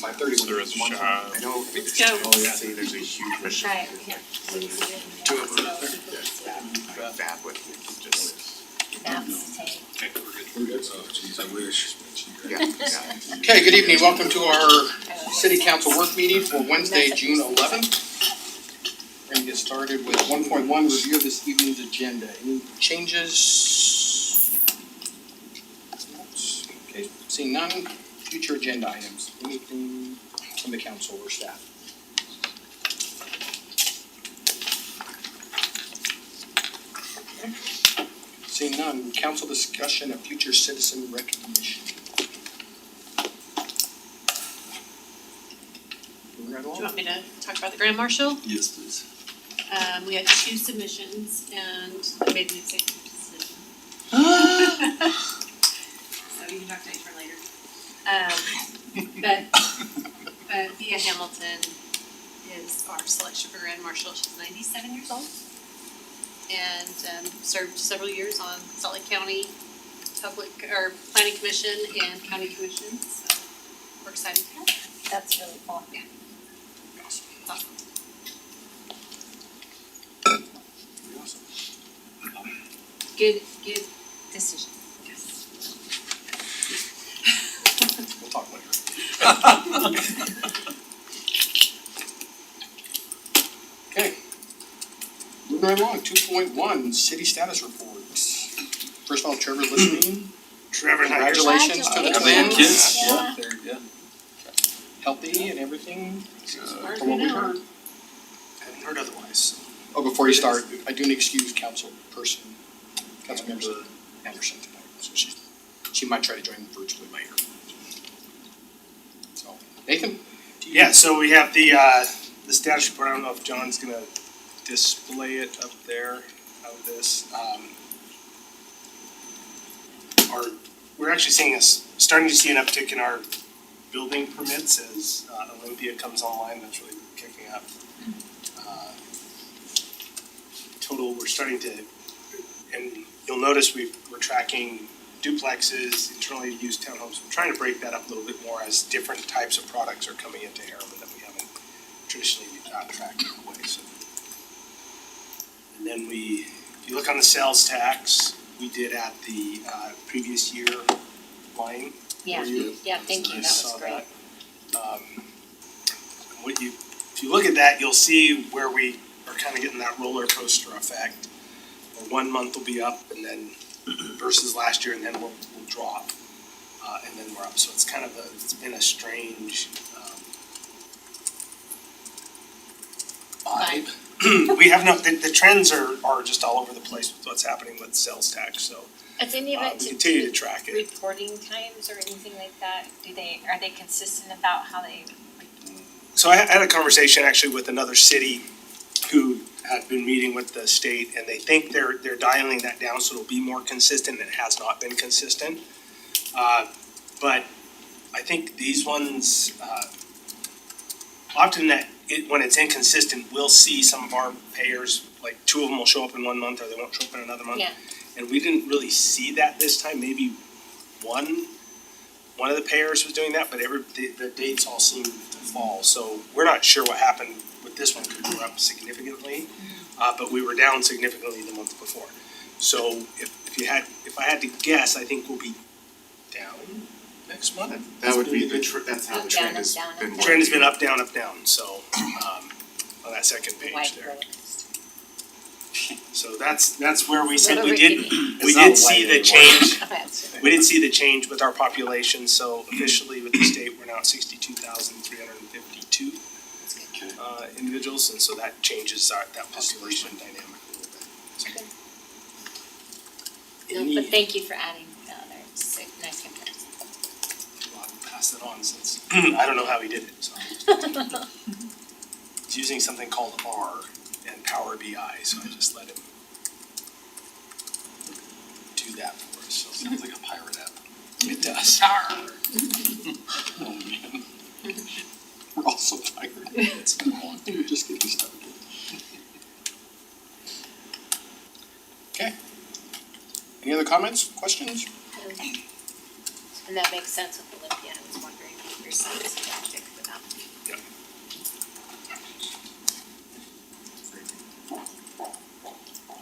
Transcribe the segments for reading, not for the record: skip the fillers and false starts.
5:30 when there's one. I know. Let's go. Oh yeah. See, there's a huge mission. Right, yeah. Two of them. I'm bad with just. Maps to take. Okay, we're good. Oh, geez, I wish. Yeah. Okay, good evening. Welcome to our city council work meeting for Wednesday, June 11th. We're going to get started with 1.1, review of this evening's agenda. Any changes? Okay, seeing none. Future agenda items. Anything from the council or staff? Okay. Seeing none. Council discussion of future citizen recognition. Do you want me to talk about the Grand Marshal? Yes, please. We had 2 submissions and I made an executive decision. So you can talk to HR later. But Thea Hamilton is our selection for Grand Marshal. She's 97 years old and served several years on Salt Lake County Planning Commission and County Commission. So we're excited to have her. That's really cool. Yeah. Awesome. Good decision. Yes. We'll talk later. Okay. Moving right along, 2.1, city status reports. First of all, Trevor listening. Trevor, Congratulations to the Congratulations. twins. kids? Yeah. Yeah. Healthy and everything, Far as from what we we know. heard. Haven't heard otherwise. Oh, before you start, I do need to excuse councilmember Anderson tonight, so she might try to join virtually later. So, Nathan? do you- Yeah, so we have the status report. I don't know if John's gonna display it up there of this. We're actually starting to see an uptick in our building permits as Olympia comes online. That's really kicking up. Total, we're starting to, and you'll notice we're tracking duplexes, internally used townhomes. We're trying to break that up a little bit more as different types of products are coming into Harriman that we haven't traditionally tracked in a way. So, and then if you look on the sales tax, we did at the previous year line. Yeah, yeah, thank you, that was Saw great. that. If you look at that, you'll see where we are kind of getting that roller coaster effect. Where 1 month will be up and then versus last year, and then we'll drop, and then we're up. So it's kind of it's been a strange vibe. We have the trends are just all over the place with what's happening with sales tax. So Has any of we it to continue do to track it. reporting times or anything like that? Are they consistent about how they? So I had a conversation actually with another city who had been meeting with the state, and they think they're dialing that down so it'll be more consistent. It has not been consistent, but I think these ones often when it's inconsistent, we'll see some of our payers, like 2 of them will show up in 1 month or they won't show up in another month. Yeah. And we didn't really see that this time. Maybe one of the payers was doing that, but the dates all seemed to fall. So we're not sure what happened with this one, because we were up significantly, but we were down significantly the month before. So if I had to guess, I think we'll be down next month. That would be that's how the Up, trend down, has up, down, been. up, The trend has been up, down, up, down. So on that second White page there. roller coaster? So that's where we said Another we did rickety. we did see the change. That's We did see the change with our population, so officially with the state, we're now at 62,352 good. individuals, and so that changes that population dynamic a little bit. So, No, but thank you for adding the other, it's a nice comparison. I'll pass it on since I don't know how he did it, so. He's using something called R and Power BI, so I just let him do that for us. So Sounds like a pirate app. it does. Oh, man. We're all so tired. It's been long. We're just getting started. Okay. Any other comments, questions? And that makes sense with Olympia, I was wondering if your son is adaptive, but about.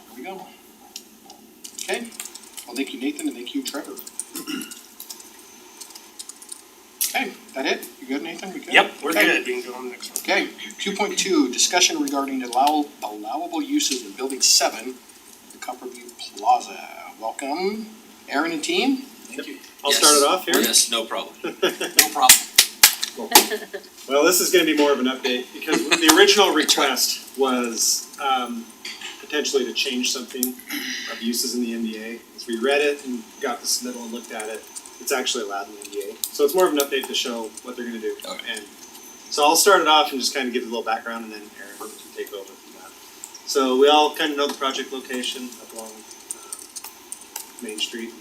There we go. Okay, well, thank you, Nathan, and thank you, Trevor. Okay, that it? You good, Nathan? We good? Yep, we're Okay. good, we can go on to the next one. Okay, 2.2, discussion regarding allowable uses in Building 7, the Copperview Plaza. Welcome, Aaron and team. Thank you. I'll start it off here. Yes, no problem. No problem. Well, this is gonna be more of an update, because the original request was, potentially to change something of uses in the NDA. As we read it and got the submittal and looked at it, it's actually allowed in the NDA. So it's more of an update to show what they're gonna do. Okay. And so I'll start it off and just kind of give a little background, and then Aaron can take over from that. So we all kind of know the project location up along, Main Street,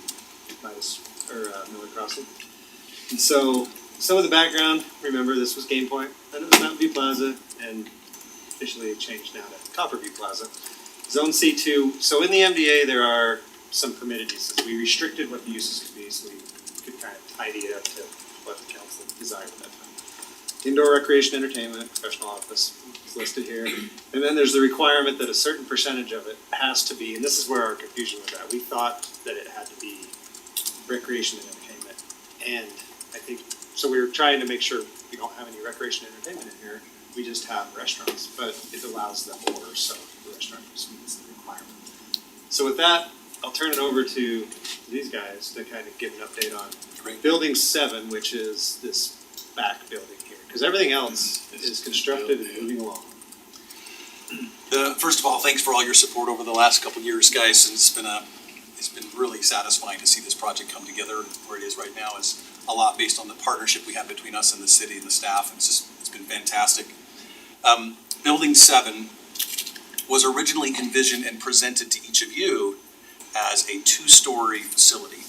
Miller Crossing. And so, some of the background, remember this was Game Point, then it was Mountain View Plaza, and officially changed now to Copperview Plaza. Zone C2, so in the MDA, there are some permitted uses. We restricted what the uses could be, so we could kind of tidy it up to what the council desired at that time. Indoor recreation, entertainment, professional office is listed here. And then there's the requirement that a certain percentage of it has to be, and this is where our confusion was at. We thought that it had to be recreation and entertainment. And I think, so we were trying to make sure we don't have any recreation and entertainment in here. We just have restaurants, but it allows them more, so the restaurant just meets the requirement. So with that, I'll turn it over to these guys to kind of give an update on Building 7, which is this back building here. Because everything else is constructed and moving along. First of all, thanks for all your support over the last couple of years, guys. And it's been really satisfying to see this project come together. Where it is right now is a lot based on the partnership we have between us and the city and the staff. It's been fantastic. Building 7 was originally envisioned and presented to each of you as a 2-story facility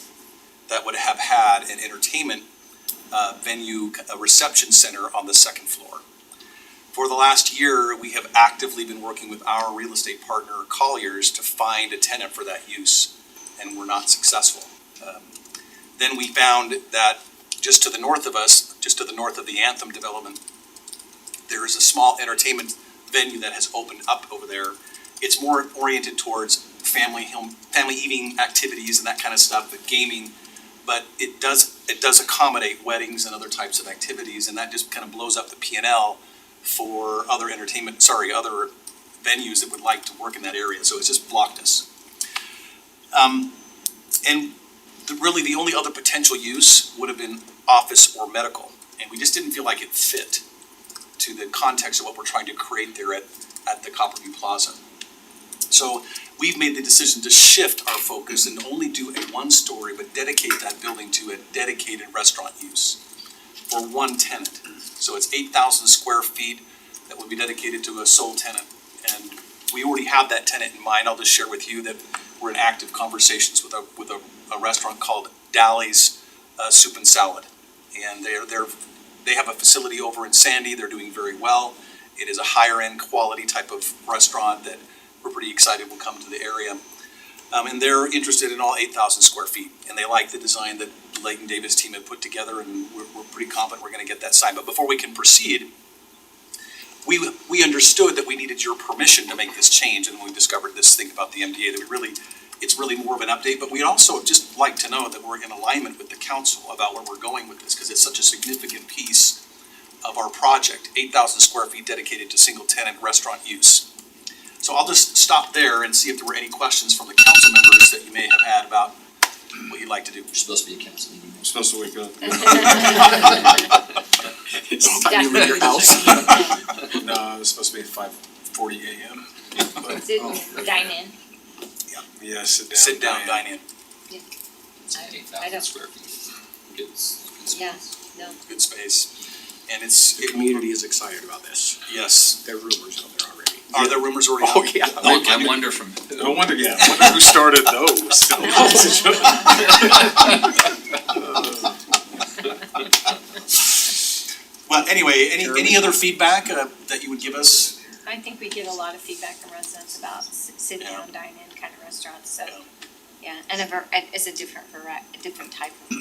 that would have had an entertainment venue, a reception center on the 2nd floor. For the last year, we have actively been working with our real estate partner, Colliers, to find a tenant for that use, and we're not successful. Then we found that just to the north of us, just to the north of the Anthem development, there is a small entertainment venue that has opened up over there. It's more oriented towards family eating activities and that kind of stuff, but gaming. But it does accommodate weddings and other types of activities, and that just kind of blows up the P&L for other other venues that would like to work in that area. So it's just blocked us. Really the only other potential use would have been office or medical, and we just didn't feel like it fit to the context of what we're trying to create there at the Copperview Plaza. So we've made the decision to shift our focus and only do a 1-story, but dedicate that building to a dedicated restaurant use for one tenant. So it's 8,000 square feet that will be dedicated to a sole tenant. And we already have that tenant in mind. I'll just share with you that we're in active conversations with a restaurant called Dally's Soup and Salad. And they have a facility over in Sandy. They're doing very well. It is a higher end quality type of restaurant that we're pretty excited will come to the area. And they're interested in all 8,000 square feet. And they like the design that Blake and Davis' team have put together, and we're pretty confident we're gonna get that signed. But before we can proceed, we understood that we needed your permission to make this change, and when we discovered this thing about the MDA, that it's really more of an update, but we'd also just like to know that we're in alignment with the council about where we're going with this, because it's such a significant piece of our project, 8,000 square feet dedicated to single tenant restaurant use. So I'll just stop there and see if there were any questions from the council members that you may have had about what you'd like to do. You're supposed to be a council meeting. I'm supposed to wake up. It's time you leave your house. No, it's supposed to be at 5:40 a.m. Is it dine in? Yeah, sit down. Sit down, dine in. It's I 8,000 don't- square feet. Good space. Yeah, no. Good space. And The community is excited about this. yes. There are rumors out there already. Are there rumors already out? Oh, yeah. I wonder from who. No wonder, yeah, I wonder who started those. Well, anyway, any other feedback that you would give us? I think we get a lot of feedback from residents about sit down, dine in kind of restaurants, so, yeah, and it's a different type of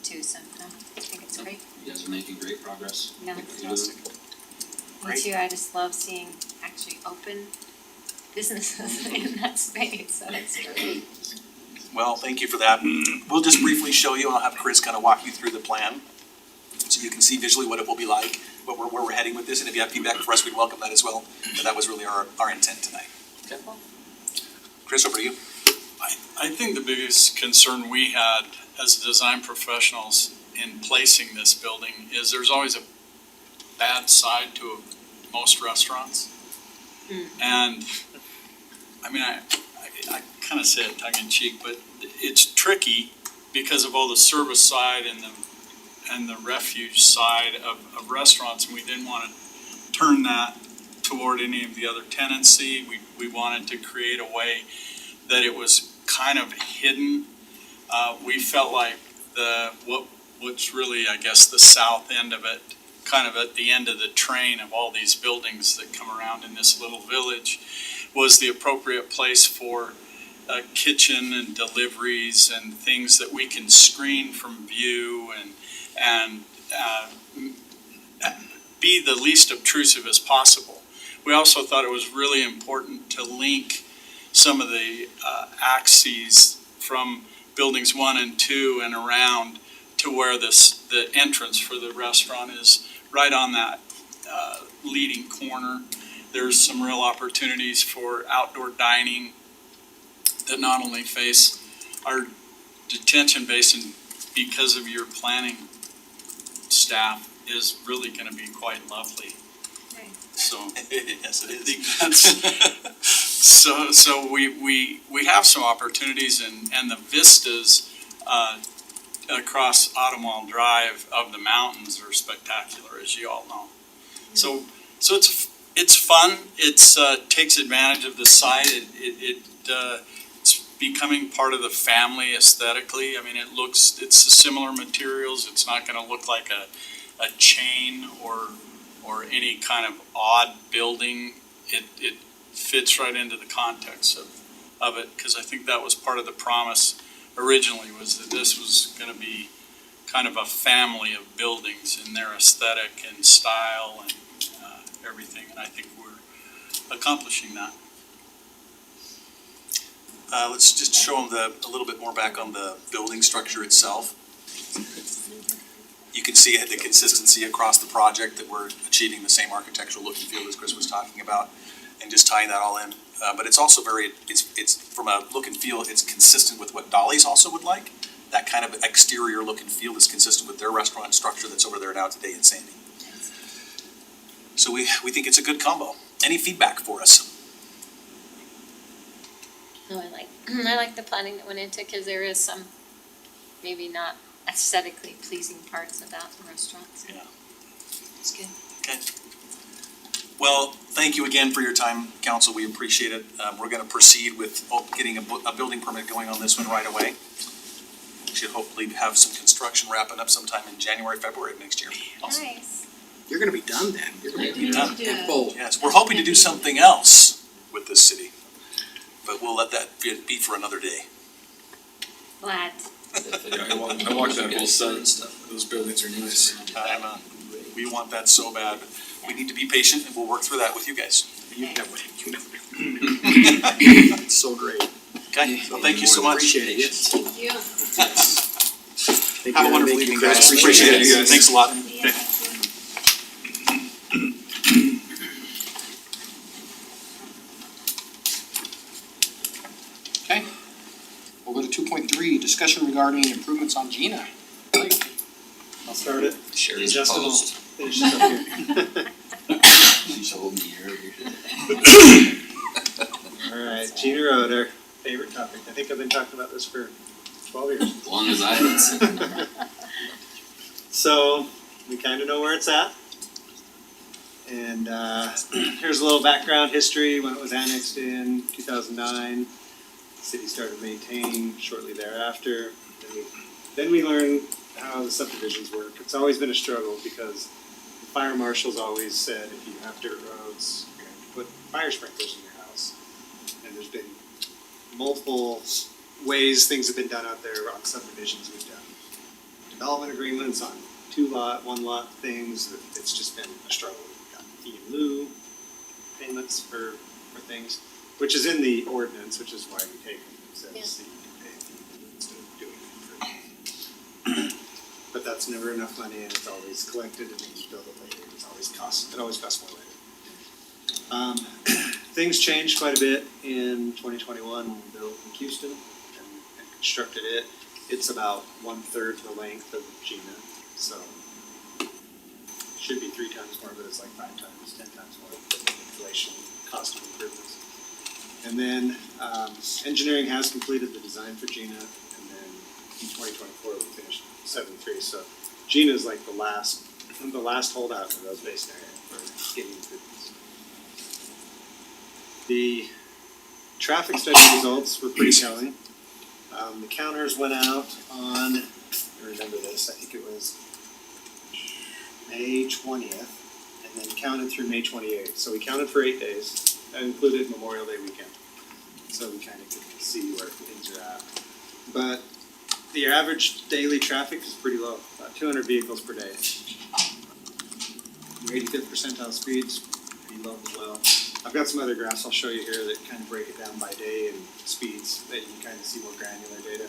too, so, no, I think it's great. You guys is making great progress. Yeah. Fantastic. Me Great. too, I just love seeing actually open businesses in that space, so it's great. Well, thank you for that. We'll just briefly show you, and I'll have Chris kind of walk you through the plan, so you can see visually what it will be like, where we're heading with this, and if you have feedback for us, we'd welcome that as well. But that was really our intent tonight. Chris, over to you. I think the biggest concern we had as design professionals in placing this building is there's always a bad side to most restaurants. And, I mean, I kind of say it tongue in cheek, but it's tricky because of all the service side and the refuge side of restaurants, and we didn't want to turn that toward any of the other tenancy. We wanted to create a way that it was kind of hidden. We felt like what's really, I guess, the south end of it, kind of at the end of the train of all these buildings that come around in this little village, was the appropriate place for a kitchen and deliveries and things that we can screen from view and be the least obtrusive as possible. We also thought it was really important to link some of the axes from buildings 1 and 2 and around to where the entrance for the restaurant is right on that leading corner. There's some real opportunities for outdoor dining that not only face our detention basin because of your planning staff is really going to be quite lovely. So Yes, it I is. think that's so we have some opportunities and the vistas across Autumnwall Drive of the mountains are spectacular, as you all know. So it's fun. It's takes advantage of the site. It's becoming part of the family aesthetically. I mean, it's similar materials. It's not going to look like a chain or any kind of odd building. It fits right into the context of it, because I think that was part of the promise originally, was that this was going to be kind of a family of buildings in their aesthetic and style and everything, and I think we're accomplishing that. Let's just show them a little bit more back on the building structure itself. You can see the consistency across the project, that we're achieving the same architectural look and feel as Chris was talking about, and just tying that all in. But it's also it's from a look and feel, it's consistent with what Dolly's also would like. That kind of exterior look and feel is consistent with their restaurant structure that's over there now today in Sandy. So we think it's a good combo. Any feedback for us? No, I like the planning that went into it, because there is some maybe not aesthetically pleasing parts about the restaurants. Yeah. It's good. Okay. Well, thank you again for your time, council. We appreciate it. We're going to proceed with getting a building permit going on this one right away. We should hopefully have some construction wrapping up sometime in January, February of next year. Awesome. Nice. You're gonna be done then. You're gonna be done. in full. Yes, we're hoping to do something else with this city, but we'll let that be for another day. Glad. Yeah, I walked that whole site, those buildings are nice. We want that so bad. We need to be patient, and we'll work through that with you guys. You never. It's so great. Okay, well, thank you so much. Appreciate it, yes. Thank you. Have a wonderful evening, guys. Appreciate it, you guys. Thanks a lot. Okay. We'll go to 2.3, discussion regarding improvements on Gina. I'll start it. Sherry's Justin will opposed. finish this up here. She's holding the air. Alright, Gina Road, our favorite topic. I think I've been talking about this for 12 years. As long as I haven't. So, we kinda know where it's at. And here's a little background history. When it was annexed in 2009, the city started maintaining shortly thereafter. Then we learned how the subdivisions work. It's always been a struggle, because the fire marshals always said if you have dirt roads, you're gonna have to put fire sprinklers in your house. And there's been multiple ways things have been done out there on subdivisions. We've done development agreements on one lot things, it's just been a struggle. We've got fee in lieu payments for things, which is in the ordinance, which is why we take it. It says that you can pay a fee instead of doing it for. But that's never enough money and it's always collected and then you build it later. It always costs more later. Things changed quite a bit in 2021 when we built in Houston and constructed it. It's about 1/3 the length of Gina, so it should be 3 times more, but it's like 5 times, 10 times more inflation, cost of improvements. And then engineering has completed the design for Gina, and then in 2024 we finished 7-3. So Gina is like the last holdout for those base area for getting improvements. The traffic study results were pretty telling. The counters went out on, I remember this, I think it was May 20th, and then counted through May 28th. So we counted for 8 days. That included Memorial Day weekend. So we kind of could see where things are at. But the average daily traffic is pretty low, about 200 vehicles per day. Your 85th percentile speeds, pretty low as well. I've got some other graphs I'll show you here that kind of break it down by day and speeds, that you can kind of see more granular data.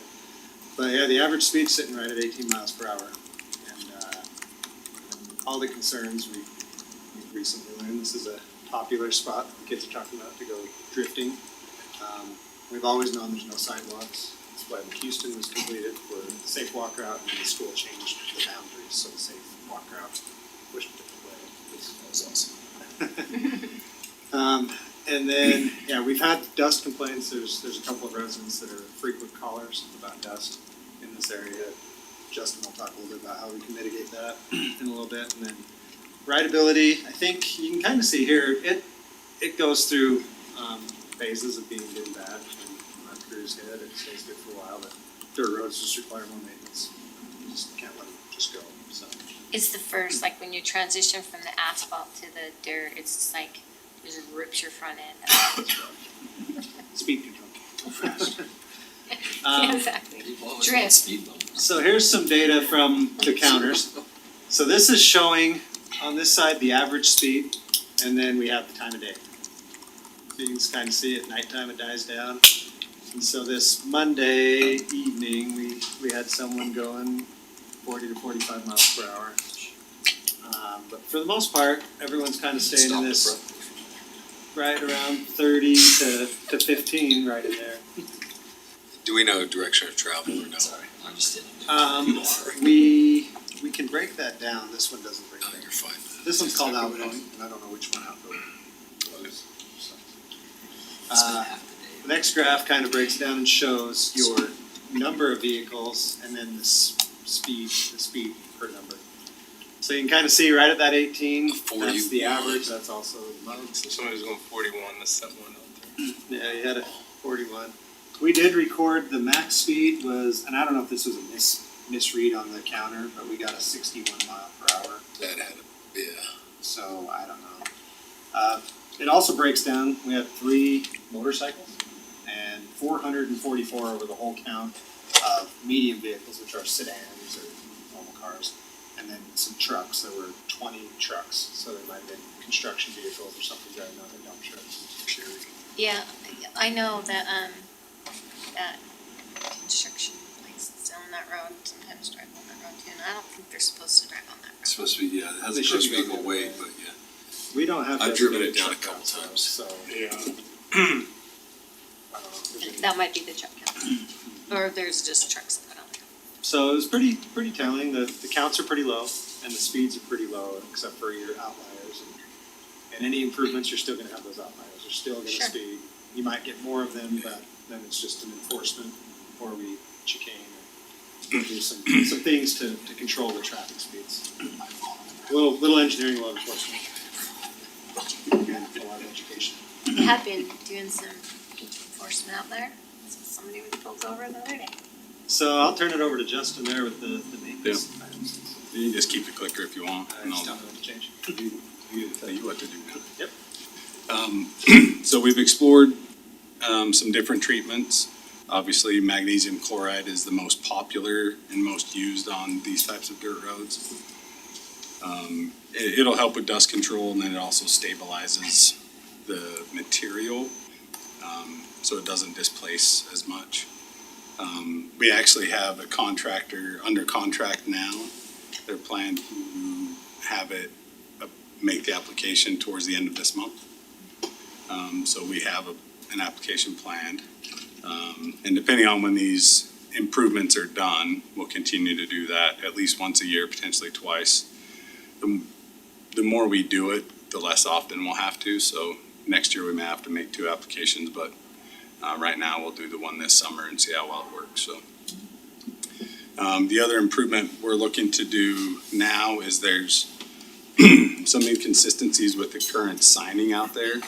But yeah, the average speed's sitting right at 18 miles per hour. And all the concerns we've recently learned, this is a popular spot the kids are talking about to go drifting. We've always known there's no sidewalks. That's why Houston was completed for the safe walk route, and the school changed the boundaries, so the safe walk route pushed a different way. That was awesome. And then, yeah, we've had dust complaints. There's a couple of residents that are frequent callers about dust in this area. Justin will talk a little bit about how we can mitigate that in a little bit. And then rideability, I think you can kind of see here, it goes through phases of being good and bad. When our crews hit, it stays good for a while, but dirt roads just require more maintenance. You just can't let them just go, so. It's the first, like when you transition from the asphalt to the dirt, it's just like, it just rips your front end out. Speed control. Yeah, exactly. Drift. Speed bump. So here's some data from the counters. So this is showing on this side the average speed, and then we have the time of day. So you can just kind of see at nighttime it dies down. And so this Monday evening, we had someone going 40 to 45 miles per hour. But for the most part, everyone's kind of staying in this right around 30 to 15, right in there. Do we know direction of travel or no? Sorry, I'm just kidding. We can break that down. This one doesn't break No, that you're down. fine. This one's called outgoing, and I don't know which one outgoing was. It's been half the day. The next graph kind of breaks down and shows your number of vehicles and then the speed per number. So you can kind of see right at that 18, that's the average, that's also the most. So somebody's going 41, that's someone out there. Yeah, you had a 41. We did record the max speed was, and I don't know if this was a misread on the counter, but we got a 61 mile per hour. That had yeah. So I don't know. It also breaks down, we had 3 motorcycles and 444 over the whole count of medium vehicles, which are sedans or normal cars, and then some trucks. There were 20 trucks, so there might have been construction vehicles or something driving out there, dump trucks. Yeah, I know that, that construction places on that road sometimes drive on that road too, and I don't think they're supposed to drive on that road. It's supposed to be, yeah, it has They a should gross be vehicle going weight, that but yeah. We don't have. I've driven it designated down a truck couple counts, times. So, Yeah. I don't know if there's any- That might be the truck count, or there's just trucks that on there. So it was pretty telling. The counts are pretty low and the speeds are pretty low except for your outliers. And any improvements, you're still gonna have those outliers. You're still gonna Sure. speed. You might get more of them, but then it's just an enforcement or we chicane or do some things to control the traffic speeds. Little engineering, a lot of enforcement. And a lot of education. We have been doing some enforcement out there, so somebody was pulled over the other day. So I'll turn it over to Justin there with the maintenance items. You can just keep the clicker if you want, I and just I'll don't know what to change. tell you what to do. Yep. So we've explored, some different treatments. Obviously, magnesium chloride is the most popular and most used on these types of dirt roads. It'll help with dust control, and then it also stabilizes the material, so it doesn't displace as much. We actually have a contractor under contract now. They're planning to have it make the application towards the end of this month. So we have an application planned. And depending on when these improvements are done, we'll continue to do that at least once a year, potentially twice. The more we do it, the less often we'll have to. So next year we may have to make 2 applications, but right now we'll do the one this summer and see how well it works. So the other improvement we're looking to do now is there's some inconsistencies with the current signing out there.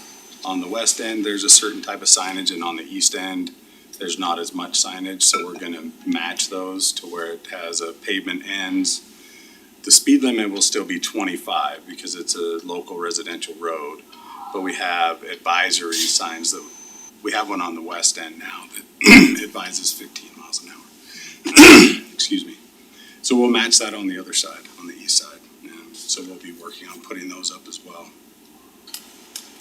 On the west end, there's a certain type of signage, and on the east end, there's not as much signage, so we're gonna match those to where it has a pavement ends. The speed limit will still be 25 because it's a local residential road, but we have advisory signs that, we have one on the west end now that advises 15 miles an hour. Excuse me. So we'll match that on the other side, on the east side. So we'll be working on putting those up as well.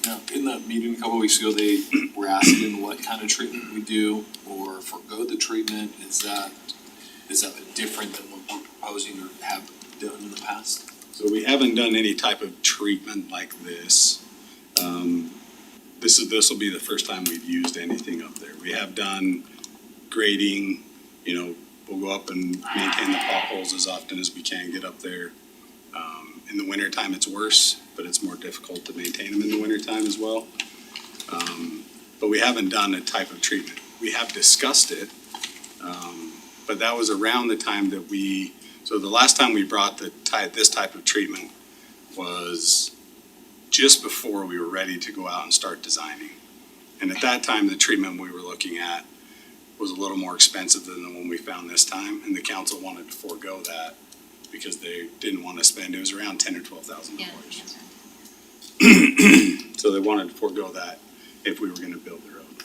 Now, in that meeting a couple weeks ago, they were asking what kind of treatment we do or forego the treatment. Is that different than what we're proposing or have done in the past? So we haven't done any type of treatment like this. This will be the first time we've used anything up there. We have done grading, we'll go up and maintain the potholes as often as we can get up there. In the wintertime, it's worse, but it's more difficult to maintain them in the wintertime as well. But we haven't done a type of treatment. We have discussed it, but that was around the time that so the last time we brought this type of treatment was just before we were ready to go out and start designing. And at that time, the treatment we were looking at was a little more expensive than the one we found this time, and the council wanted to forego that because they didn't want to spend, it was around $10,000 or $12,000. So they wanted to forego that if we were gonna build the road.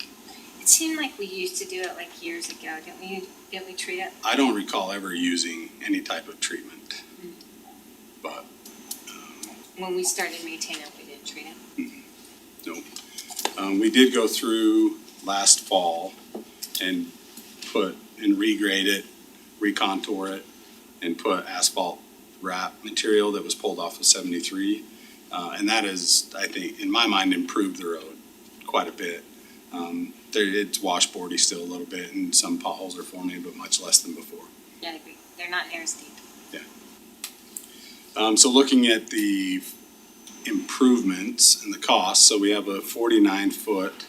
It seemed like we used to do it like years ago, didn't we treat it? I don't recall ever using any type of treatment, but, When we started maintaining it, we didn't treat it. no. We did go through last fall and regrade it, recontour it, and put asphalt wrap material that was pulled off of 73. And that is, I think, in my mind, improved the road quite a bit. It's washboardy still a little bit, and some potholes are forming, but much less than before. Yeah, I agree. They're not near as deep. So looking at the improvements and the costs, so we have a 49-foot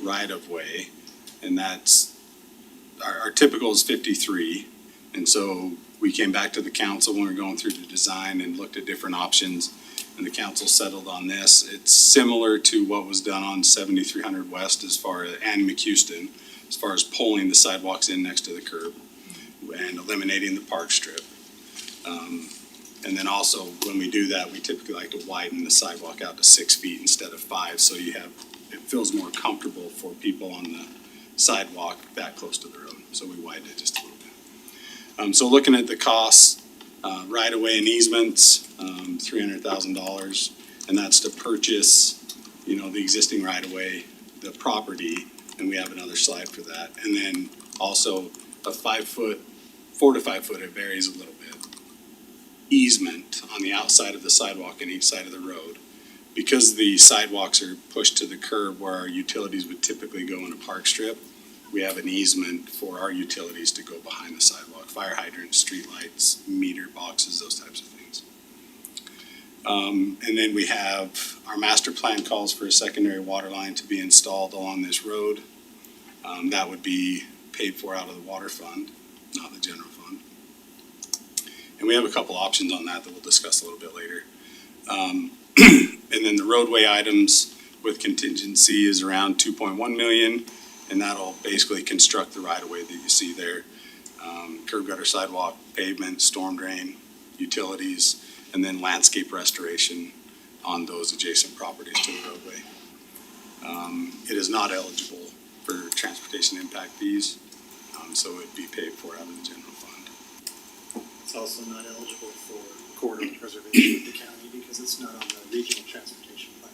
right-of-way, and that's, our typical is 53. And so we came back to the council when we were going through the design and looked at different options, and the council settled on this. It's similar to what was done on 7300 West and McHouston, as far as pulling the sidewalks in next to the curb and eliminating the park strip. And then also, when we do that, we typically like to widen the sidewalk out to 6 feet instead of 5, so it feels more comfortable for people on the sidewalk that close to the road. So we widened it just a little bit. So looking at the costs, right-of-way and easements, $300,000, and that's to purchase, the existing right-of-way, the property, and we have another slide for that. And then also a 4 to 5 foot, it varies a little bit, easement on the outside of the sidewalk and each side of the road. Because the sidewalks are pushed to the curb where our utilities would typically go in a park strip, we have an easement for our utilities to go behind the sidewalk, fire hydrants, streetlights, meter boxes, those types of things. And then we have, our master plan calls for a secondary water line to be installed along this road. That would be paid for out of the water fund, not the general fund. And we have a couple options on that we'll discuss a little bit later. And then the roadway items with contingency is around 2.1 million, and that'll basically construct the right-of-way that you see there. Curb gutter, sidewalk, pavement, storm drain, utilities, and then landscape restoration on those adjacent properties to the roadway. It is not eligible for transportation impact fees. So it'd be paid for out of the general fund. It's also not eligible for corridor preservation with the county because it's not on the regional transportation plan.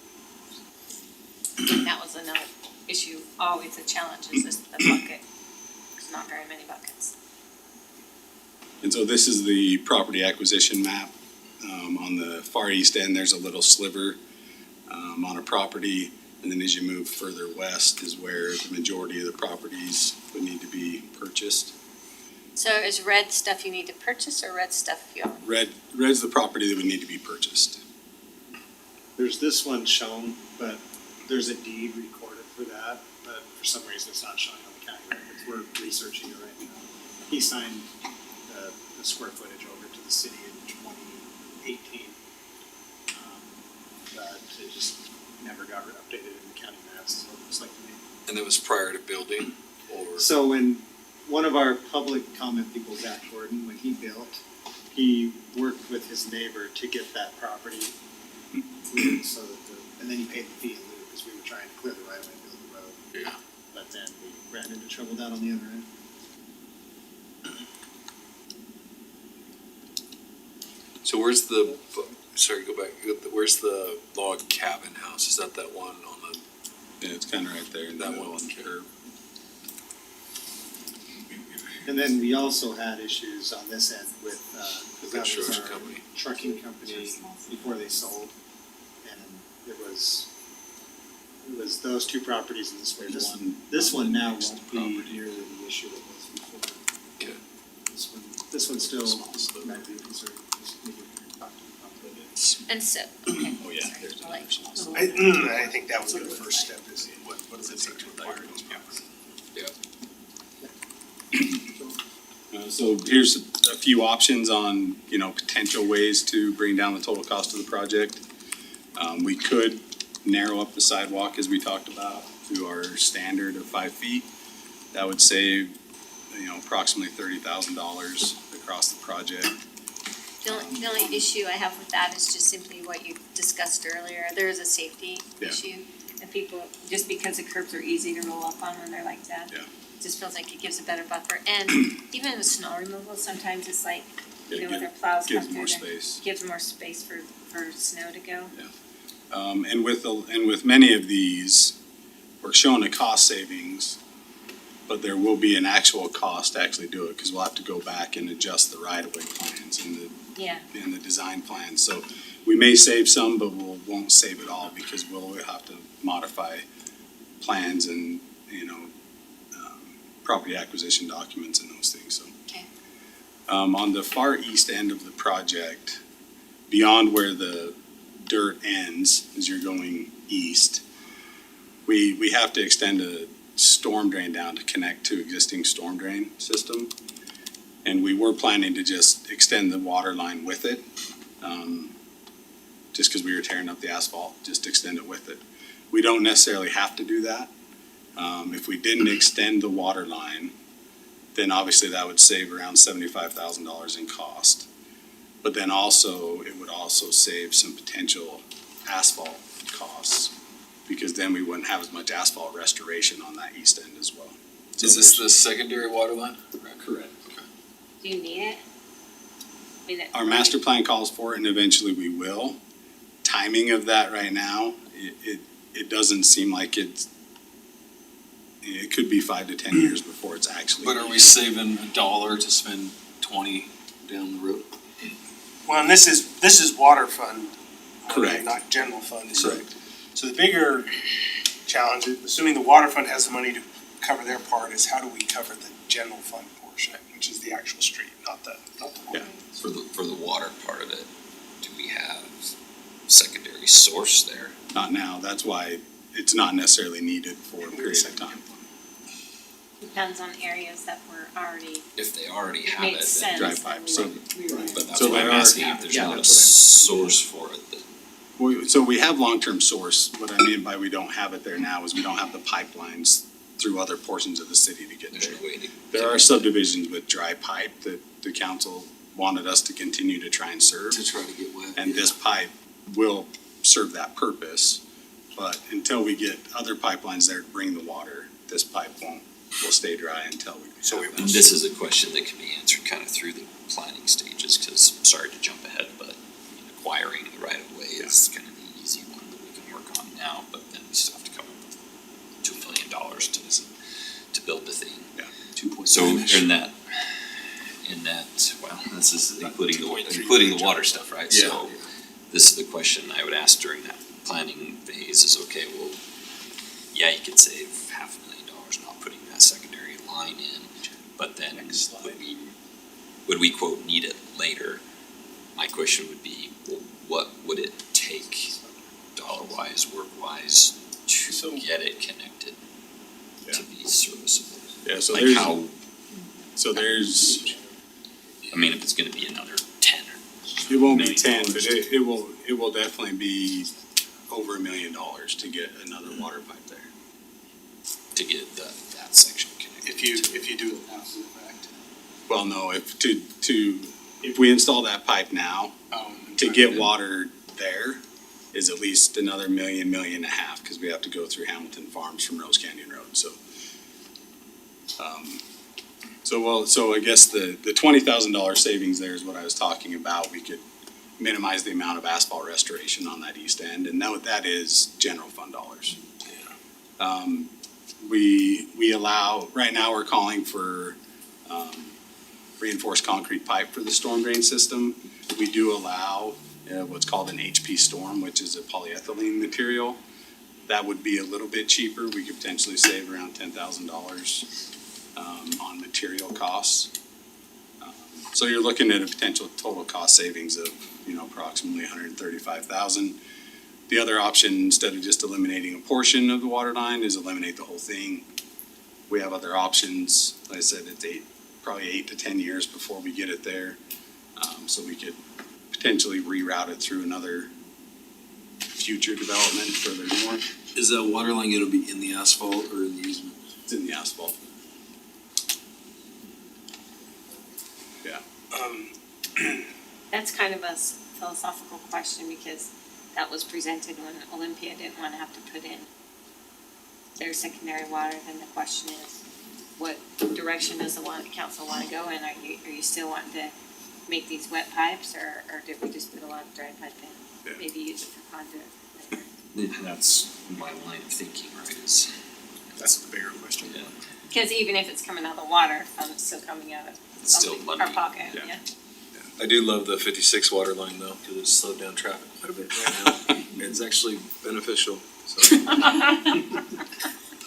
And that was another issue, always a challenge, is this, the bucket. There's not very many buckets. And so this is the property acquisition map. On the far east end, there's a little sliver on a property. And then as you move further west is where the majority of the properties would need to be purchased. So is red stuff you need to purchase or red stuff you own? Red's the property that would need to be purchased. There's this one shown, but there's a deed recorded for that, but for some reason it's not showing on the county records. We're researching it right now. He signed the square footage over to the city in 2018. But it just never got updated in the county maps, is what it looks like to me. And that was prior to building, or? So when one of our public comment people, Zach Gordon, when he built, he worked with his neighbor to get that property cleared so that and then he paid the fee in lieu because we were trying to clear the right of way and build the road. Yeah. But then we ran into trouble down on the other end. So where's the, sorry, go back, where's the log cabin house? Is that one on the, Yeah, it's kind of right there in That that one. one curve. And then we also had issues on this end with, cause that was construction our company? trucking company before they sold. And it was those two properties in this way. This one now won't be nearly the issue it was before. Okay. This one still might be a concern. Just need to talk to them. And so, okay. Oh, yeah, Sorry, there's I'll let you- I think that would be the first step is what does it take to acquire those properties? So here's a few options on, potential ways to bring down the total cost of the project. We could narrow up the sidewalk as we talked about to our standard of 5 feet. That would save, approximately $30,000 across the project. The only issue I have with that is just simply what you discussed earlier. There is a safety Yeah. issue. And people, just because the curbs are easy to roll up on when they're like that. Yeah. It just feels like it gives a better buffer. And even with snow removal, sometimes it's like, when their plows come Gives through, more then space. gives more space for snow to go. And with many of these, we're showing a cost savings, but there will be an actual cost to actually do it, because we'll have to go back and adjust the right-of-way plans and the design plans. So we may save some, but won't save it all, because we'll have to modify plans and, property acquisition documents and those things, so. Okay. On the far east end of the project, beyond where the dirt ends as you're going east, we have to extend a storm drain down to connect to existing storm drain system. And we were planning to just extend the water line with it, just because we were tearing up the asphalt, just extend it with it. We don't necessarily have to do that. If we didn't extend the water line, then obviously that would save around $75,000 in cost. But then also, it would also save some potential asphalt costs, because then we wouldn't have as much asphalt restoration on that east end as well. So Is this the secondary water line? correct? Do you need it? I mean, Our master plan calls for it, and eventually we will. Timing of that right now, it doesn't seem like it could be 5 to 10 years before it's actually. But are we saving $1 to spend 20 down the road? Well, and this is water fund. Correct. Not general fund. So- Correct. So the bigger challenge, assuming the water fund has the money to cover their part, is how do we cover the general fund portion, which is the actual street, not the water. Yeah. For the water part of it, do we have secondary source there? Not now, that's why it's not necessarily needed for a period of time. Depends on areas that were already, If they already have made it, sense. Dry pipe, so- but that's So why I'm there are- asking if there's yeah, not a that's what source for it that So we have long-term source. What I mean by we don't have it there now is we don't have the pipelines through other portions of the city to get there's there. no way to. There are subdivisions with dry pipe that the council wanted us to continue to try and serve. To try to get wet? And this pipe will serve that purpose. But until we get other pipelines there to bring the water, this pipe will stay dry until we. So we have And that. this is a question that can be answered kind of through the planning stages, cause, sorry to jump ahead, but acquiring the right of way is kind of the easy one that we can work on now, but then we still have to come up with $2 million to build the thing. 2.9. So in that, well, this is including the water stuff, right? Yeah. So this is the question I would ask during that planning phase is, okay, well, yeah, you could save $500,000 not putting that secondary line in, but then would we quote need it later? My question would be, well, what would it take dollar-wise, work-wise to get it connected to be serviceable? Yeah, so Like there's, how, I mean, if it's gonna be another 10 or it won't be $1 10, million but it will definitely be over $1 million to get another water pipe there. to get that section connected. If you do it now, is it correct? Well, no, if we install that pipe now, to get water there is at least another $1.5 million, cause we have to go through Hamilton Farms from Rose Canyon Road, so. So I guess the $20,000 savings there is what I was talking about. We could minimize the amount of asphalt restoration on that east end, and that is general fund dollars. We allow, right now we're calling for, reinforced concrete pipe for the storm drain system. We do allow, what's called an HP storm, which is a polyethylene material. That would be a little bit cheaper. We could potentially save around $10,000, on material costs. So you're looking at a potential total cost savings of, approximately $135,000. The other option, instead of just eliminating a portion of the water line, is eliminate the whole thing. We have other options. Like I said, it's probably 8 to 10 years before we get it there. So we could potentially reroute it through another future development further north. Is that water line gonna be in the asphalt or in the easement? It's in the asphalt. That's kind of a philosophical question because that was presented when Olympia didn't wanna have to put in their secondary water, then the question is, what direction does the council wanna go in? Are you still wanting to make these wet pipes or did we just put a lot of dry pipe in? Yeah. Maybe use it for conduit later. And that's my line of thinking, right, is, That's the bigger question. yeah, Cause even if it's coming out of the water, it's still coming out of it's still something, money. our pocket, Yeah. yeah. I do love the 56 water line though, cause it's slowed down traffic quite a bit right now. It's actually beneficial, so.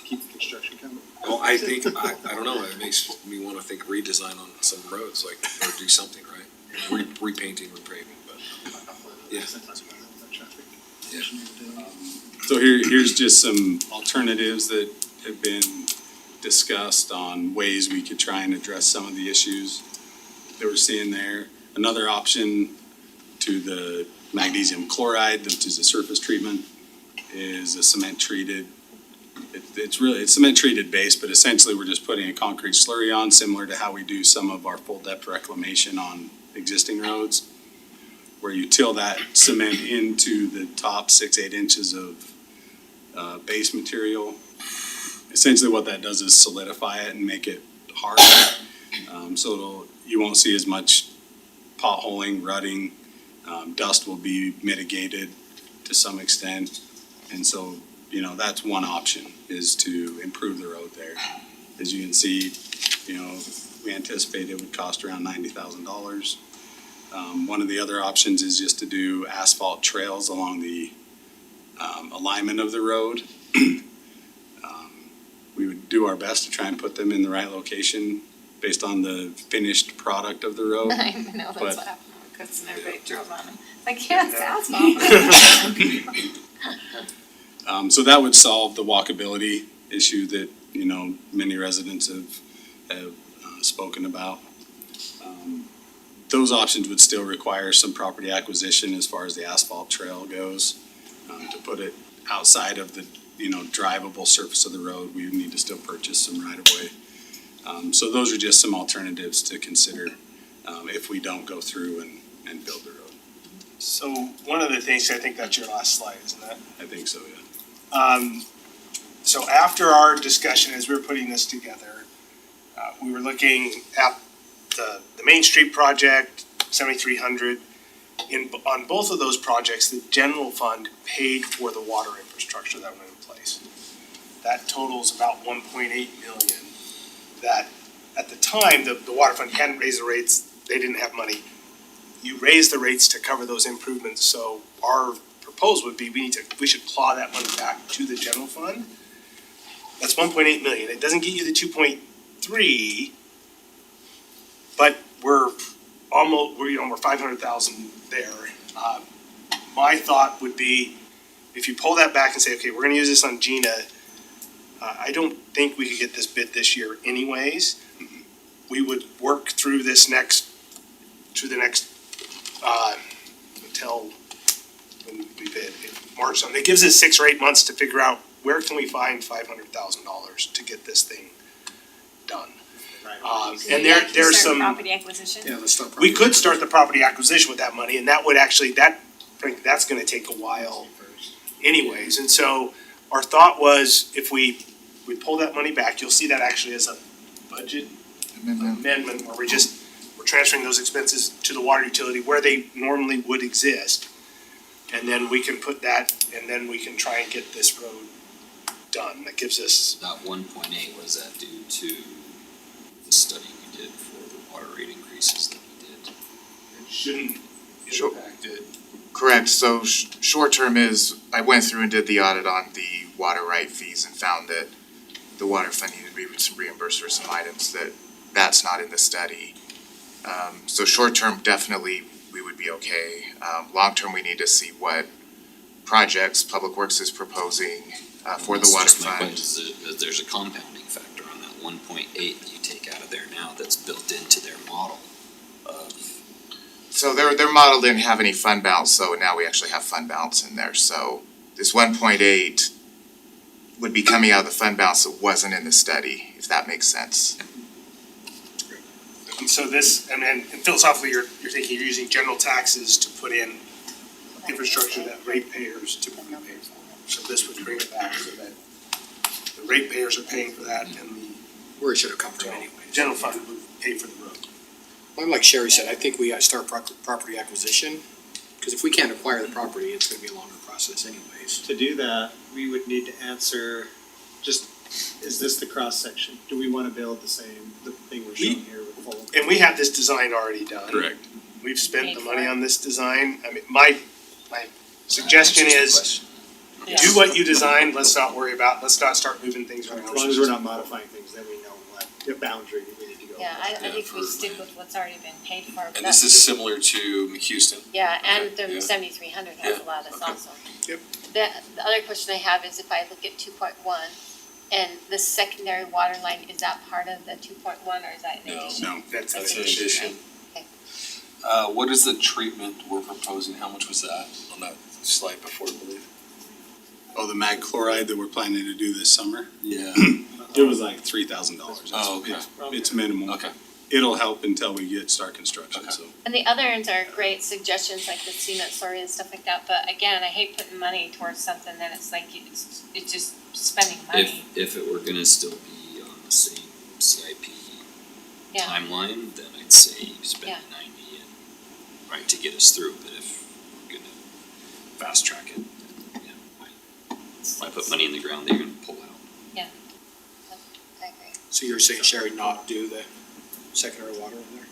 Keep the construction coming. Well, I think, I don't know, it makes me wanna think redesign on some roads, like, or do something, right? Repainting, repaving, but, yeah. Yeah. So here's just some alternatives that have been discussed on ways we could try and address some of the issues that we're seeing there. Another option to the magnesium chloride, which is a surface treatment, is a cement treated. It's cement treated base, but essentially we're just putting a concrete slurry on, similar to how we do some of our full depth reclamation on existing roads, where you till that cement into the top 6-8 inches of base material. Essentially what that does is solidify it and make it harder. So you won't see as much potholing, rutting, dust will be mitigated to some extent. And so, that's one option, is to improve the road there. As you can see, we anticipate it would cost around $90,000. One of the other options is just to do asphalt trails along the alignment of the road. We would do our best to try and put them in the right location based on the finished product of the road. I know, that's But- what happened with Chris and everybody drove on them. Like, yeah, it's asphalt. So that would solve the walkability issue that, many residents have spoken about. Those options would still require some property acquisition as far as the asphalt trail goes. To put it outside of the, drivable surface of the road, we would need to still purchase some right of way. So those are just some alternatives to consider, if we don't go through and build the road. So one of the things, I think that's your last slide, isn't that? I think so, yeah. So after our discussion, as we were putting this together, we were looking at the Main Street project, 7,300. On both of those projects, the general fund paid for the water infrastructure that went in place. That totals about 1.8 million. That at the time, the water fund hadn't raised the rates, they didn't have money. You raised the rates to cover those improvements, so our proposal would be we should claw that money back to the general fund. That's 1.8 million. It doesn't get you the 2.3, but we're 500,000 there. My thought would be, if you pull that back and say, okay, we're gonna use this on Gina, I don't think we could get this bid this year anyways. We would work through the next, until when we bid, March something. It gives us 6 or 8 months to figure out where can we find $500,000 to get this thing done. And there's Start some, property acquisition. Yeah, let's start. we could start the property acquisition with that money, and that would actually, frankly, that's gonna take a while anyways. And so our thought was, if we pull that money back, you'll see that actually as a budget amendment where we're transferring those expenses to the water utility where they normally would exist. And then we can put that, and then we can try and get this road done. That gives us, That 1.8, what is that due to the study we did for the water rate increases that we did? it shouldn't Sure. impact it. Correct, so short term is, I went through and did the audit on the water right fees and found that the water fund needed to be reimbursed for some items that's not in the study. So short term, definitely, we would be okay. Long term, we need to see what projects Public Works is proposing, for the That's water just my fund. question, is that there's a compounding factor on that 1.8 that you take out of there now that's built into their model of. So their model didn't have any fund balance, so now we actually have fund balance in there, so this 1.8 would be coming out of the fund balance that wasn't in the study, if that makes sense. And so this, and then philosophically, you're thinking you're using general taxes to put in infrastructure that ratepayers typically pay for. So this would bring it back so that the ratepayers are paying for that and the Where it should have come from anyway. general fund would pay for the road. Well, like Sherry said, I think we gotta start property acquisition, cause if we can't acquire the property, it's gonna be a longer process anyways. To do that, we would need to answer, is this the cross section? Do we wanna build the thing we're showing here with full? And we have this design already done. Correct. We've spent the Paid money for it. on this design. I mean, my suggestion That answers the is, question. do what you designed, let's not worry about, let's not start moving things around. As long as we're not modifying things, then we know what boundary we need to go. Yeah, I Yeah, think we for stick with what's already been paid for. but And this that's- is similar to McHouston. Yeah, and Okay, the yeah. 7,300 has Yeah, allowed us okay. also. Yep. The other question I have is if I look at 2.1, and the secondary water line, is that part of the 2.1 or is that in No. addition? No, That's That's in addition, addition. right? What is the treatment we're proposing? How much was that on that slide before, I believe? oh, the mag chloride that we're planning to do this summer, Yeah. it was like $3,000. Oh, okay. It's minimal. Okay. It'll help until we start construction, Okay. so. And the other ones are great suggestions, like the cement slurry and stuff like that, but again, I hate putting money towards something that it's like, it's just spending money. If it were gonna still be on the same CIP Yeah, timeline, then I'd say you spend Yeah. 90 and, right, to get us through, but if we're gonna fast track it, then, yeah, why put money in the ground that you're gonna pull out? I agree. So you're saying Sherry not do the secondary water in there?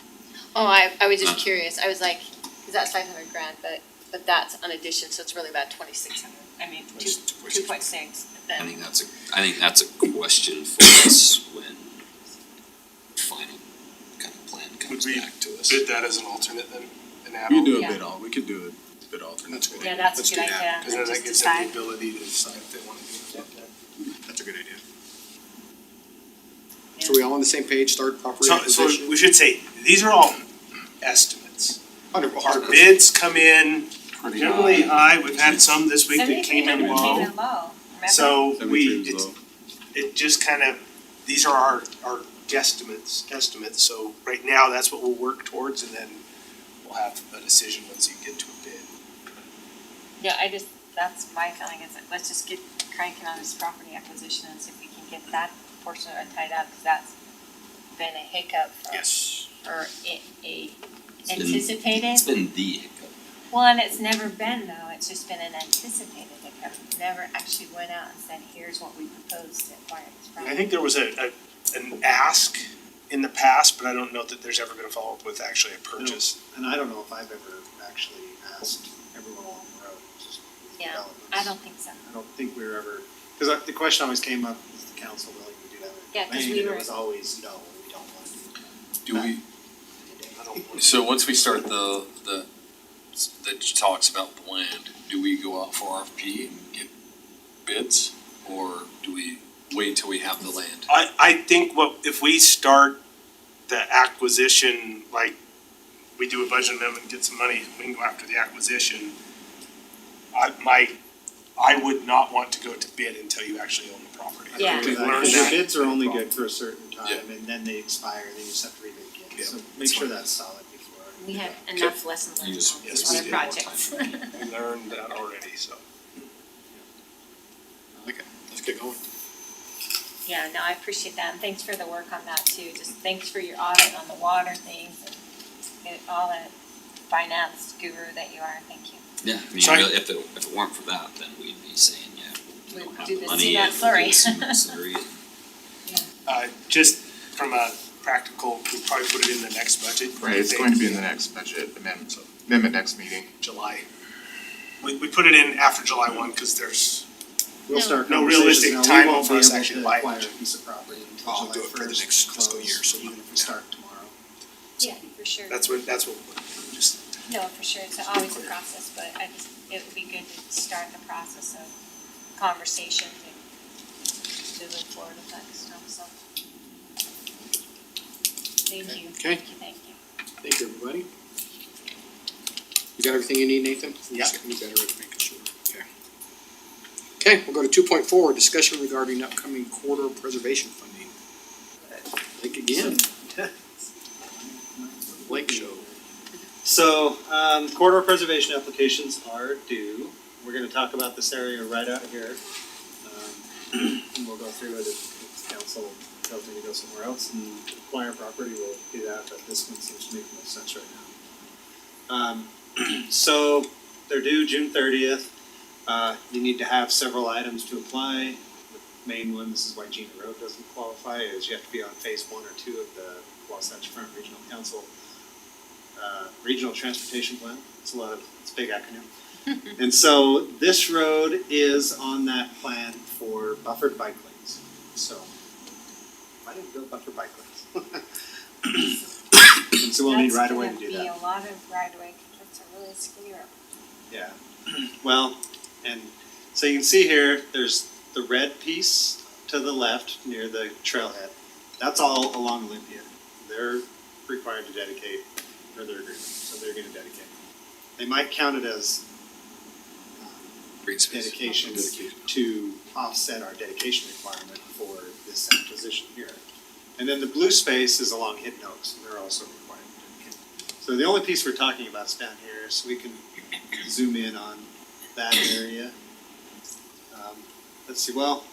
Oh, I was just Uh. curious, I was like, cause that's 500 grand, but that's an addition, so it's really about 2,600. I mean, 2.6, I then, think that's a question for us when final kind of plan comes Would we back to us. bid that as an alternate then, an We add-on? could do a Yeah. we could do a bid alternate. That's good. yeah, that's a Let's good do idea, that, Cause then and that just gives them the decide. ability to decide if they wanna do it. That's a good idea. Yeah. So we all on the same page, start property So acquisition? we should say, these are all estimates. Our bids come in Pretty generally high, we've had some this week that came in 7,300 low. came in low, remember? So 73 is low. it just kind of, these are our guesstimates, estimates, so right now, that's what we'll work towards, and then we'll have a decision once you get to a bid. Yeah, that's my feeling, is that let's just get cranking on this property acquisition and see if we can get that portion of it tied up, cause that's been a hiccup for, Yes. or a It's been- anticipated. It's been the hiccup. Well, and it's never been though, it's just been an anticipated hiccup, never actually went out and said, here's what we propose to acquire this property. I think there was an ask in the past, but I don't know that there's ever been a follow-up with actually a purchase. And I don't know if I've ever actually asked everyone along the road, just with Yeah, developments. I don't think so. I don't think we were ever, cause the question always came up, is the council willing to do that? Yeah, 'cause And we it were- was always, no, we don't wanna do that. Do we, I don't. so once we start that talks about the land, do we go out for RFP and get bids? Or do we wait until we have the land? I think if we start the acquisition, like, we do a budget amendment, get some money, we can go after the acquisition. I would not want to go to bid until you actually own the property. Yeah. We've learned Because that. your bids are only good for a certain time, Yeah. and then they expire, and then you just have to rebid again, Yeah, so make that's sure fine. that's solid before. We have enough lessons learned Yes, on yes, these we other did. projects. We learned that already, so. Okay, let's get going. Yeah, no, I appreciate that, and thanks for the work on that too, just thanks for your audit on the water things and all that finance guru that you are, thank you. Yeah, I mean, So I- really, if it weren't for that, then we'd be saying, yeah, we don't We'd have do the the money see and not we'll slurry. do some slurry and- Just from a practical, we'll probably put it in the next budget. Right, it's going to be in the next budget amendment next meeting. July. We put it in after July 1, cause there's, We'll No. start No conversations realistic now. time We won't for be us able actually to buy it. acquire a piece of property until I'll July do it for the 1st, next fiscal close, year, so even if we start tomorrow. Yeah, for sure. that's what just, No, for sure, it's always a process, but it would be good to start the process of conversation and moving forward with that stuff, so. Thank you, Okay. thank you, thank you. Thank you, everybody. You got everything you need, Nathan? Yeah. You got it, making sure, okay. Okay, we'll go to 2.4, discussion regarding upcoming corridor preservation funding. Blake again, Blake show. So, corridor preservation applications are due. We're gonna talk about this area right out here. And we'll go through it if the council tells me to go somewhere else and acquire property, we'll do that, but this one seems to make the most sense right now. So, they're due June 30th. You need to have several items to apply. The main one, this is why Gina Road doesn't qualify, is you have to be on phase 1 or 2 of the Wasatch Front Regional Council Regional Transportation Plan. It's a big acronym. And so this road is on that plan for buffered bike lanes. So why didn't we build buffered bike lanes? And so we'll need right away to do That's gonna that. be a lot of right away, cause it's a really skinny road. Yeah, well, and so you can see here, there's the red piece to the left near the trailhead. That's all along Olympia. They're required to dedicate for their agreement, so they're gonna dedicate. They might count it as Green space. dedication to offset our dedication requirement for this acquisition here. And then the blue space is along Hidden Oaks, and they're also required to dedicate. So the only piece we're talking about is down here, so we can zoom in on that area. Let's see, well,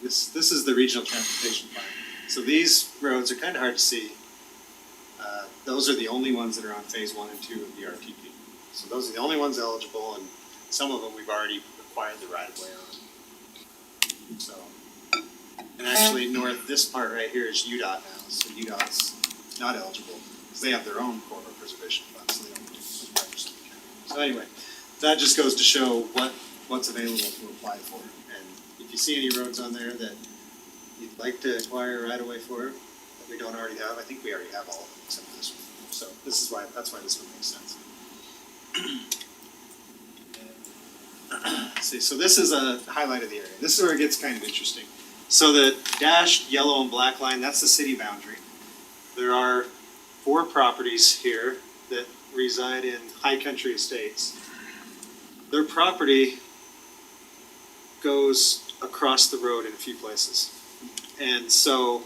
this is the regional transportation plan. So these roads are kind of hard to see. Those are the only ones that are on phase 1 and 2 of the RTP. So those are the only ones eligible, and some of them we've already acquired the right of way on. So, and actually this part right here is UDOT now, so UDOT's not eligible, because they have their own corridor preservation fund, so they don't do it by the county. So anyway, that just goes to show what's available to apply for. And if you see any roads on there that you'd like to acquire right of way for, that we don't already have, I think we already have all of them except for this one. So that's why this one makes sense. See, so this is a highlight of the area. This is where it gets kind of interesting. So the dashed yellow and black line, that's the city boundary. There are 4 properties here that reside in High Country Estates. Their property goes across the road in a few places. And so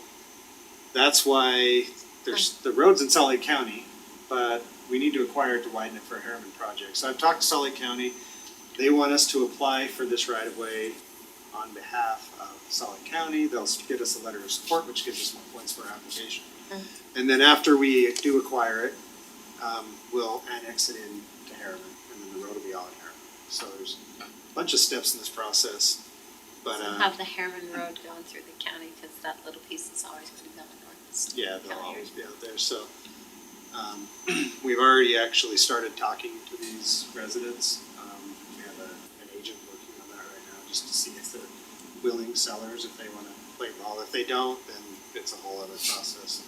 that's why there's, the road's in Salt Lake County, but we need to acquire it to widen it for a Harriman project. So I've talked to Salt Lake County. They want us to apply for this right of way on behalf of Solid County. They'll get us a letter of support, which gives us more points for our application. And then after we do acquire it, we'll annex it in to Harriman, and then the road will be all in Harriman. So there's a bunch of steps in this process, but So have the Harriman Road going through the county, cause that little piece is always gonna be going north. yeah, they'll always be out there, so. We've already actually started talking to these residents. We have an agent working on that right now, just to see if they're willing sellers, if they wanna play ball. If they don't, then it's a whole other process.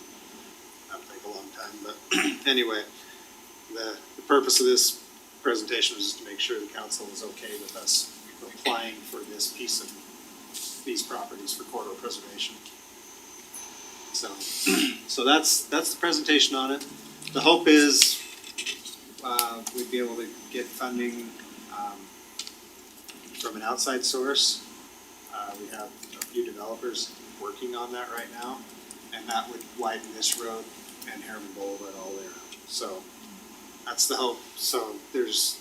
That'll take a long time, but anyway, the purpose of this presentation was just to make sure the council is okay with us applying for this piece of these properties for corridor preservation. So that's the presentation on it. The hope is, we'd be able to get funding, from an outside source. We have a few developers working on that right now, and that would widen this road and Harriman Boulevard all the way around. So that's the hope. So there's,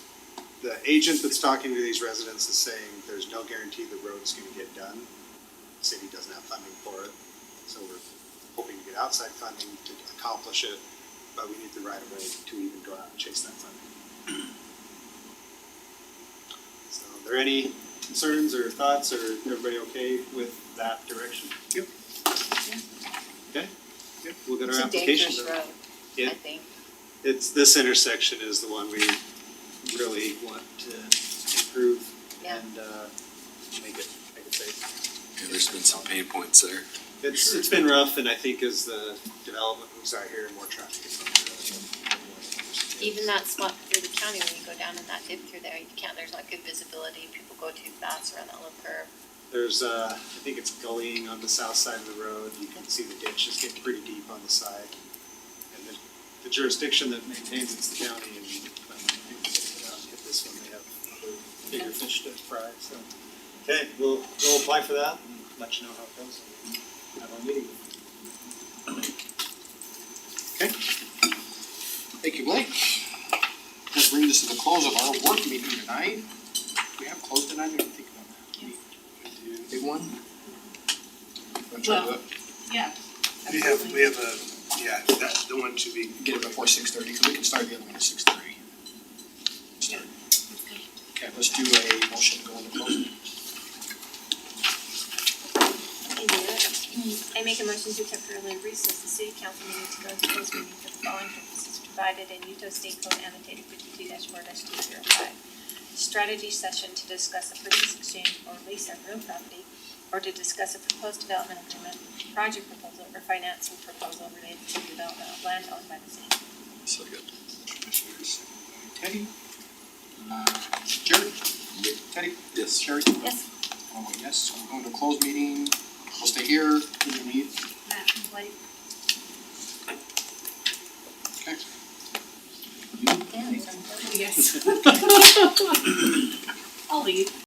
the agent that's talking to these residents is saying there's no guarantee the road's gonna get done. The city doesn't have funding for it, so we're hoping to get outside funding to accomplish it, but we need the right of way to even go out and chase that funding. So are there any concerns or thoughts, or everybody okay with that direction? Yep. Okay, yep, we'll get our It's a application dangerous done. road, I Yeah. think. It's, this intersection is the one we really want to improve Yeah. and, make it safe. Yeah, there's been some pain points there. It's been rough, and I think as the development moves out here and more traffic gets on the road. Even that spot through the county, when you go down in that dip through there, you can't, there's not good visibility, people go too fast around that little curve. There's, I think it's gullying on the south side of the road, you can see the ditch is getting pretty deep on the side. And the jurisdiction that maintains it's the county, and when people get out and hit this one, they have other bigger fish to fry, so. Okay, we'll apply for that and let you know how it goes, and have our meeting. Okay. Thank you, Blake. That brings us to the close of our work meeting tonight. We have closed tonight, we can think about that. Big one? Want to try to do it? Yeah. We have the one should be. Get it before 6:30, because we can start the other one at 6:30. Okay, let's do a motion to go into closing. I make a motion to temporarily recess the city council meeting to go into closed meeting for the following purposes provided in Utah State Code annotated 52-4-205. Strategy session to discuss a purchase, exchange, or lease of real property, or to discuss a proposed development agreement, project proposal, or financing proposal related to development of land owned by the city. So good. Commissioners, Teddy? Jerry? Teddy? Yes. Sherry? Yes. Oh, yes, so we're going to close meeting, we'll stay here, who do you need? Matt and Blake. Okay. Yes. I'll leave.